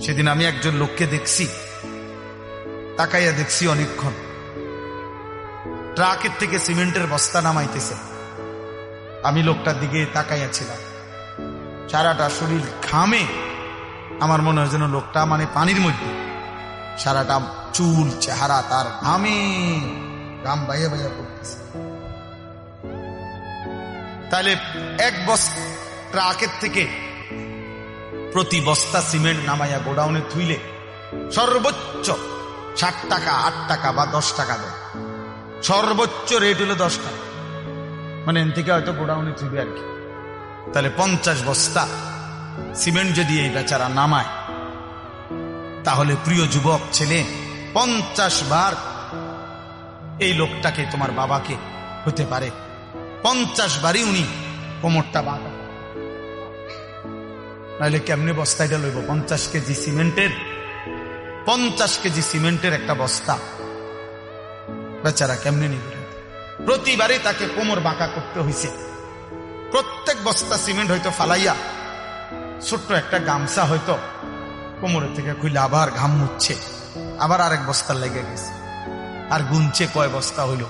সেদিন আমি একজন লোককে দেখছি, তাকাইয়া দেখছি অনেকক্ষণ, ট্রাকের থেকে সিমেন্টের বস্তা নামাইতেছে। আমি লোকটার দিকে তাকাইয়াছিলাম, সারাটা শরীর ঘামে, আমার মনে হয় যেন লোকটা মানে পানির মধ্যে, সারাটা চুল চেহারা তার ঘামে, ঘাম বাইয়া বাইয়া পড়তেছে। তাহলে এক বস্তা ট্রাকের থেকে প্রতি বস্তা সিমেন্ট নামাইয়া গোডাউনে থুইলে সর্বোচ্চ 60 টাকা, 8 টাকা বা 10 টাকা দেয়। সর্বোচ্চ রেট হলো 10 টাকা, মানে এন থেকে হয়তো গোডাউনে থুইবে আর কি। তাহলে 50 বস্তা সিমেন্ট যদি এই বেচারা নামায়, তাহলে প্রিয় যুবক ছেলে, 50 বার এই লোকটাকে, তোমার বাবাকে হতে পারে 50 বারই উনি কোমরটা বাঁকা। নাহলে কেমনে বস্তাটা লইব? 50 কেজি সিমেন্টের, 50 কেজি সিমেন্টের একটা বস্তা বেচারা কেমনে নিবে? প্রতিবারই তাকে কোমর বাঁকা করতে হয়েছে। প্রত্যেক বস্তা সিমেন্ট হয়তো ফালাইয়া ছোট্ট একটা গামছা হয়তো কোমরের থেকে খুলে আবার ঘাম মুছছে, আবার আরেক বস্তা লেগে গেছে, আর গুনছে কয় বস্তা হইল।